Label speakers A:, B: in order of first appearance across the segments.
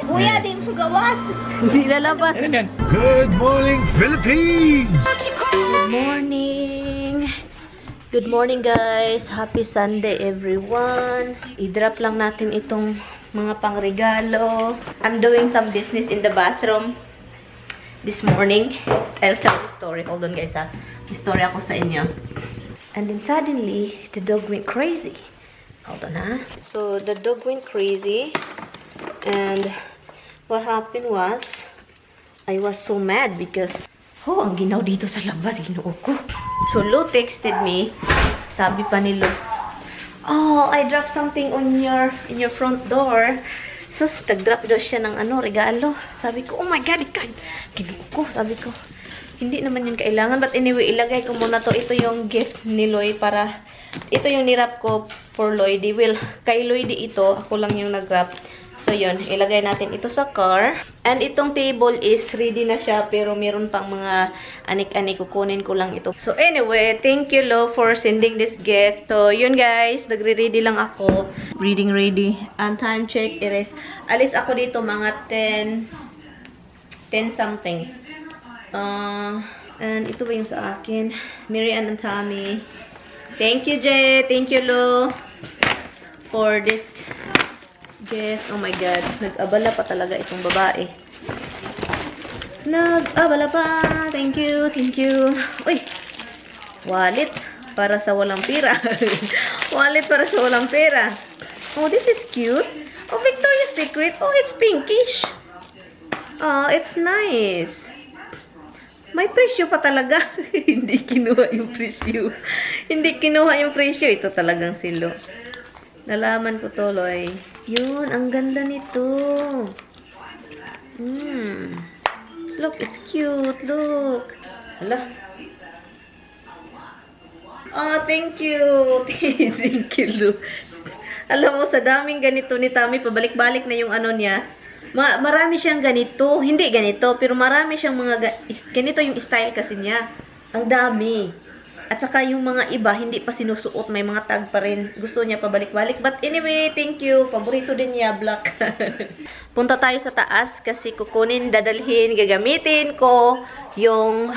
A: Kuya, di mo gawas. Hindi lalabas.
B: Good morning, Philippines!
A: Good morning. Good morning, guys. Happy Sunday, everyone. I-drop lang natin itong mga pangregalo. I'm doing some business in the bathroom this morning. I'll tell the story. Hold on, guys, ha. May story ako sa inyo. And then suddenly, the dog went crazy. Hold on, ha. So, the dog went crazy. And what happened was, I was so mad because, oh, ang ginaw dito sa labas, ginoo ko. So, Lo texted me. Sabi pa ni Lo, oh, I dropped something on in your front door. So, nag-drop daw siya ng regalo. Sabi ko, oh my God, ginoo ko. Sabi ko, hindi naman yun kailangan. But anyway, ilagay ko muna to. Ito yung gift ni Loy para, ito yung nirap ko for Lloydie. Well, kay Lloydie ito, ako lang yung nag-wrap. So, yun. Ilagay natin ito sa car. And itong table is ready na siya. Pero meron pang mga anik-anik. Kukunin ko lang ito. So, anyway, thank you, Lo, for sending this gift. So, yun, guys. Nagre-ready lang ako. Reading ready. And time check. Alis ako dito mga 10 something. And ito ba yung sa akin? Mary Ann and Tommy. Thank you, Jay. Thank you, Lo, for this gift. Oh my God. Nag-abala pa talaga itong babae. Nag-abala pa. Thank you. Thank you. Uy. Wallet para sa walang pera. Wallet para sa walang pera. Oh, this is cute. Oh, Victoria's Secret. Oh, it's pinkish. Oh, it's nice. May presyo pa talaga. Hindi kinuha yung presyo. Hindi kinuha yung presyo. Ito talagang silo. Nalaman ko to, Loy. Yun, ang ganda nito. Look, it's cute. Look. Hala. Oh, thank you. Thank you, Lu. Alam mo, sa daming ganito ni Tommy, pabalik-balik na yung niya. Marami siyang ganito. Hindi ganito, pero marami siyang ganito yung style kasi niya. Ang dami. At saka yung mga iba, hindi pa sinusuot. May mga tag pa rin. Gusto niya pabalik-balik. But anyway, thank you. Paborito din niya, black. Punta tayo sa taas kasi kukunin, dadalhin, gagamitin ko yung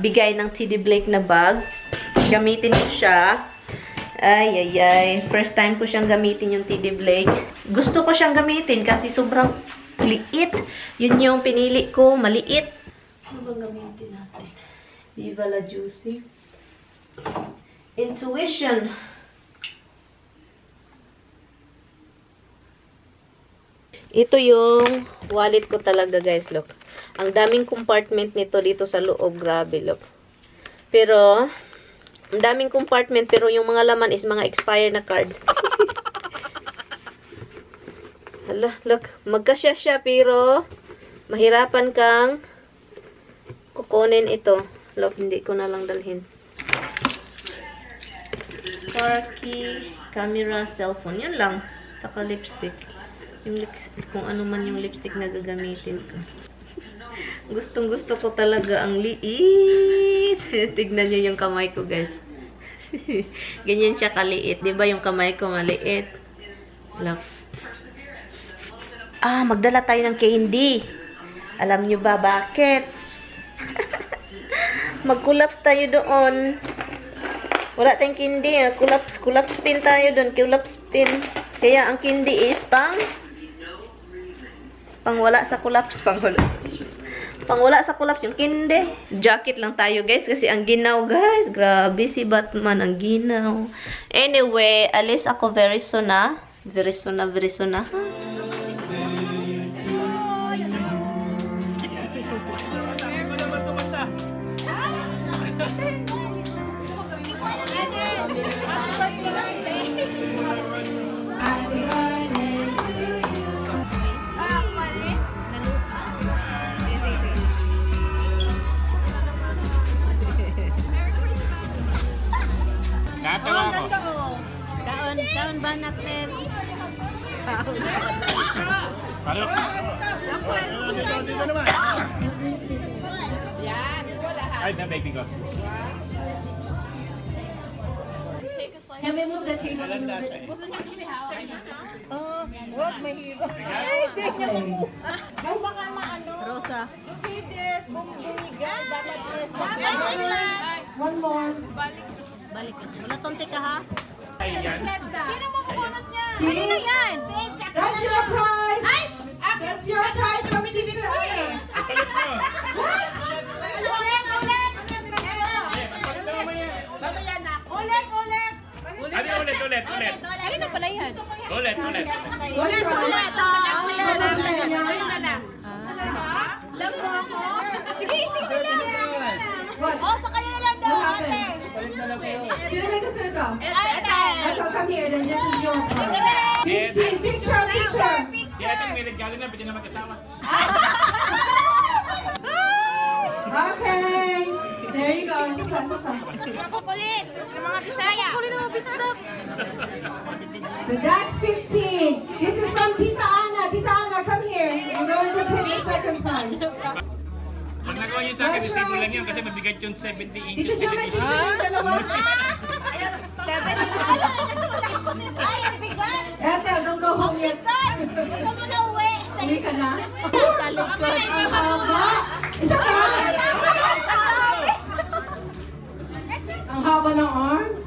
A: bigay ng TD Blake na bag. Gamitin ko siya. Ay. First time ko siyang gamitin yung TD Blake. Gusto ko siyang gamitin kasi sobrang liit. Yun yung pinili ko, maliit. Ano bang gamitin natin? Viva la Juicy. Intuition. Ito yung wallet ko talaga, guys. Look. Ang daming compartment nito dito sa loob. Grabe, look. Pero, ang daming compartment, pero yung mga laman is mga expired na card. Hala, look. Magkasya siya, pero mahirapan kang kukunin ito. Look, hindi ko na lang dalhin. Car key, camera, cellphone. Yan lang. Saka lipstick. Yung kung ano man yung lipstick na gagamitin ko. Gustong-gusto ko talaga ang liit. Tignan niyo yung kamay ko, guys. Ganyan siya kaliit. Diba yung kamay ko maliit? Look. Magdala tayo ng candy. Alam niyo ba bakit? Mag-collapse tayo doon. Wala tayong candy. Collapse pin tayo doon. Collapse pin. Kaya ang candy is pang wala sa collapse. Pang wala sa collapse yung candy. Jacket lang tayo, guys. Kasi ang ginaw, guys. Grabe si Batman. Ang ginaw. Anyway, alis ako very soon na. Very soon na.
B: Natawa ako.
A: Kaon banak men.
B: Paano?
C: Dito naman.
B: Ay, na baby ko.
D: Can we move the table a little bit?
A: Rosa.
D: One more.
A: Balik. Wala tonti ka ha?
B: Ayan.
D: See? That's your prize. That's your prize from Sister Anne.
B: Palit mo. Ano yung ulit?
A: Ano pala yan?
B: Ulit.
D: Ulit. What?
E: Sa kanya na lang daw,
D: What
E: ate.
D: happened? Sino may gusto nito?
E: Ate.
D: Ito, come here. Then this is your prize. 15. Picture.
B: Kaya itong may regalo na, pwede na mag-asawa.
D: Okay. There you go. Pass it on.
E: Kukulit ng mga Bisaya. Kukulit ng mga Bisaya.
D: So that's 15. This is from Tita Ana. Tita Ana, come here. We're going to pick the second prize.
B: Pag nagawa niyo sa akin, isipin lang yan kasi mabigat yung 70
D: Tita
B: inches.
D: Jo, may picture yung dalawa.
E: Ay, ang bigat.
D: Ethel, don't go home yet.
E: Huwag ka muna uwi.
D: Hindi ka na. Ang haba. Isa ka. Ang haba ng arms.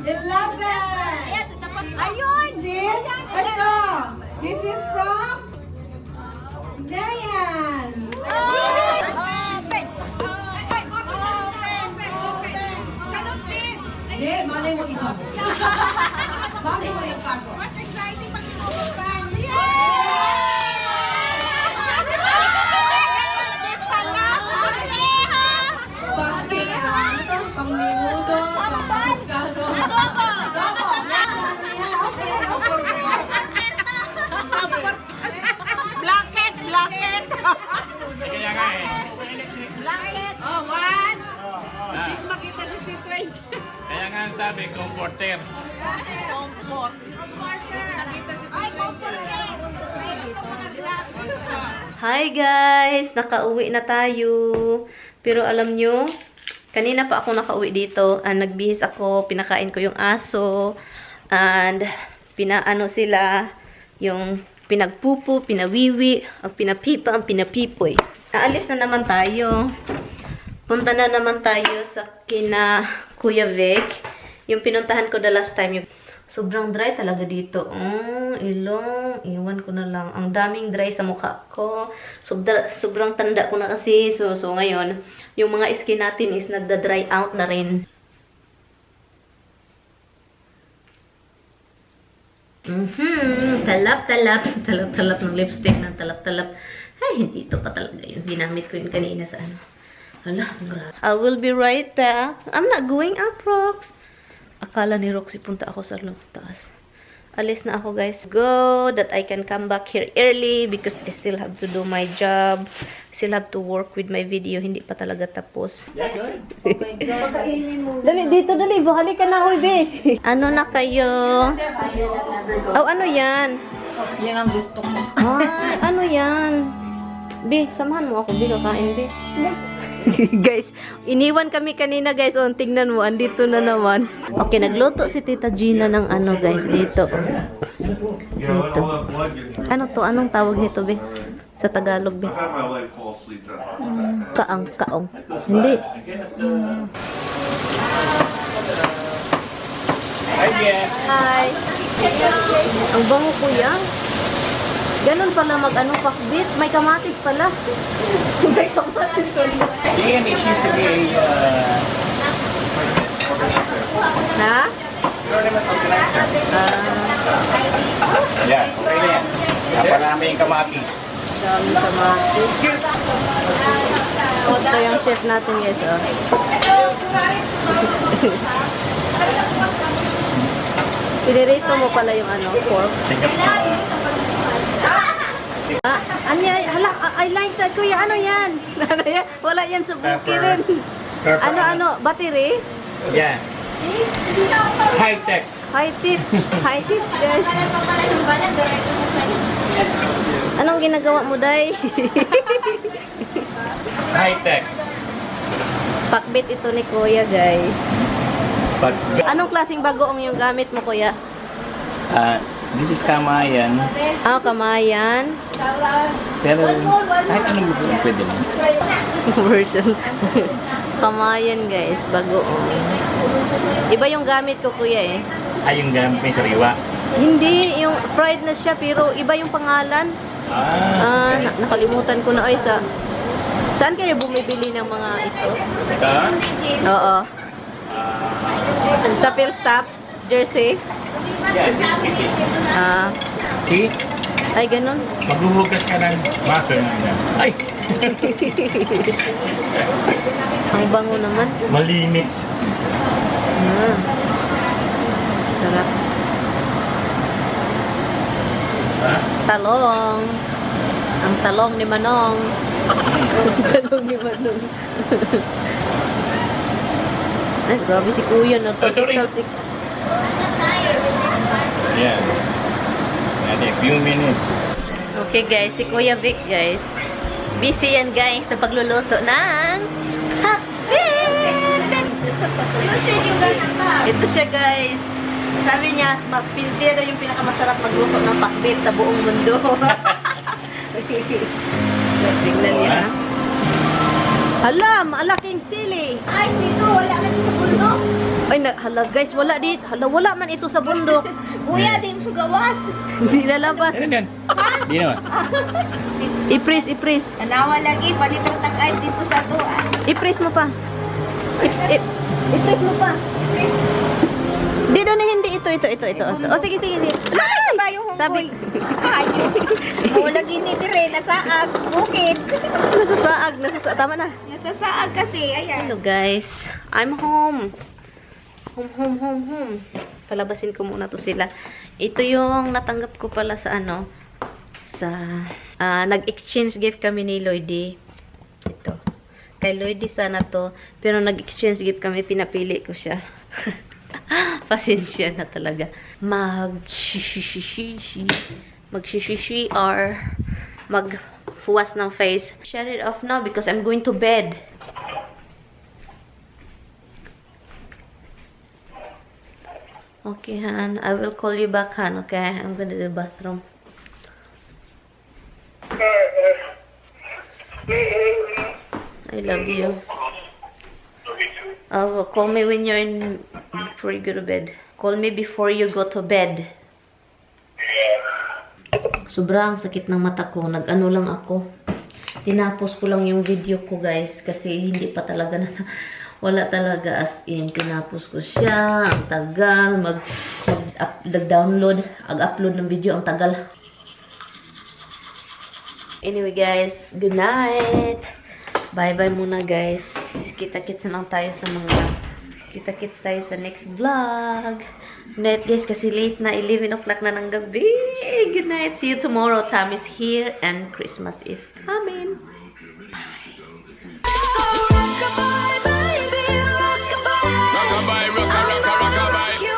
D: 11.
E: Ayun.
D: See? Ito. This is from Marian. Hindi, malay mo ito. Bago mo yung bago.
E: Mas exciting pag inuupan.
D: Pangpihan, pangminudo, pangpusgado. Adobo! Okay.
E: Blanket.
B: Kaya nga eh.
E: Oh, one.
B: Ah.
E: Makita si Tito Edge.
B: Kaya nga ang sabi, comforter.
E: Ay, comforter. Ito mga gloves.
A: Hi guys! Nakauwi na tayo. Pero alam nyo, kanina pa ako nakauwi dito. Nagbihis ako, pinakain ko yung aso. And pinaano sila, yung pinagpupo, pinawiwi, ang pinapipa, ang pinapipoy. Aalis na naman tayo. Punta na naman tayo sa kina Kuya Vic. Yung pinuntahan ko the last time. Yung sobrang dry talaga dito. Ilong. Iwan ko na lang. Ang daming dry sa mukha ko. Sobrang tanda ko na kasi. So ngayon, yung mga skin natin is nagda-dry out na rin. Talap-talap ng lipstick ng talap-talap. Ay, hindi ito pa talaga yun. Ginamit ko yun kanina sa ano. Hala, grabe. I will be right back. I'm not going up, Rox. Akala ni Roxy punta ako sa taas. Alis na ako, guys. Go, that I can come back here early because I still have to do my job. Still have to work with my video. Hindi pa talaga tapos. Dali, dito, dali. Buhali ka na, uy, be. Ano na kayo? Oh, ano yan?
D: Yan ang gusto ko.
A: Ay, ano yan? Be, samahan mo ako. Di kakain, be. Guys, iniwan kami kanina, guys. O, tingnan mo, andito na naman. Okay, nagluto si Tita Gina ng ano, guys, dito. Dito. Ano to? Anong tawag nito, be? Sa Tagalog, be? Kaang. Hindi.
B: Hi, Jen.
A: Hi. Ang bango, kuya. Ganun pala mag-ano, pakbit. May kamatis pala. May kamatis pala.
B: Jen, it used to be a
A: Ha?
B: tournament organizer. Yeah, okay na yan. Naparami yung kamatis.
A: Daming kamatis. Ito yung chef natin, guys. Oh. Pinirito mo pala yung ano, pork. I like that, kuya. Ano yan? Ano yan? Wala yan sa buki rin. Ano, battery?
B: Yeah. High-tech.
A: High-tech, guys. Anong ginagawa mo, Day?
B: High-tech.
A: Pakbit ito ni kuya, guys.
B: But,
A: Anong klaseng bagoong yung gamit mo, kuya?
B: this is Kamayan.
A: Ah, kamayan.
B: Pero, kahit anong gusto mo, pwede lang.
A: Version. Kamayan, guys. Bagoong. Iba yung gamit ko, kuya, eh.
B: Ay, yung gamit may sariwa.
A: Hindi, yung fried na siya, pero iba yung pangalan. Nakalimutan ko na. Ay, saan kayo bumibili ng mga ito?
B: Ito?
A: Oo. Sa Philstop, Jersey.
B: Yeah, this is city. See?
A: Ay, ganun.
B: Maghuhugas ka ng baso na yan. Ay!
A: Ang bango naman.
B: Malinis.
A: Sarap.
B: Ha?
A: Talong. Ang talong ni Manong. Ang talong ni Manong. Ay, grabe si Kuya.
B: sorry.
A: Nagtalsik.
B: Yeah. Got a few minutes.
A: Okay guys, si Kuya Vic guys. Busy yan guys sa pagluluto ng hakbit! Ito siya guys. Sabi niya, siya daw yung pinakamasarap magluto ng pakbit sa buong mundo. Tignan niya. Ha? Hala, malaking sili.
E: Ay, dito, wala man sa bundok.
A: Ay, hala guys, wala dito. Hala, wala man ito sa bundok.
E: Kuya, di mo gawas.
A: Hindi lalabas.
B: Ano yan? Di naman.
A: Ipris, ipris.
E: Anawa lagi, palitang tag-ice dito sa tuan.
A: Ipris mo pa. Ipris mo pa. Di doon na hindi. Ito. O, sige.
E: Ay, ba yung
A: Sabi,
E: Ay, wala gini dire, nasaag, bukid.
A: nasasaag. Tama na.
E: Nasasaag kasi, ayan.
A: Hello guys. I'm home. Home. Palabasin ko muna to sila. Ito yung natanggap ko pala sa nag-exchange gift kami ni Lloydie. Ito. Kay Lloydie sana to. Pero nag-exchange gift kami, pinapili ko siya. Pasensya na talaga. Mag-shishi or maghuwas ng face. Shut it off now because I'm going to bed. Okay, Han. I will call you back, Han. Okay? I'm going to the bathroom. I love you. Oh, call me when you're before you go to bed. Call me before you go to bed. Sobrang sakit ng mata ko. Nag-ano lang ako. Tinapos ko lang yung video ko, guys. Kasi hindi pa talaga wala talaga as in. Tinapos ko siya. Ang tagal. Mag-download. Mag-upload ng video. Ang tagal. Anyway, guys. Good night. Bye-bye muna, guys. Kita-kits na lang tayo sa kita-kits tayo sa next vlog. Good night, guys, kasi late na. 11 o'clock na ng gabi. Good night. See you tomorrow. Time is here and Christmas is coming. Bye.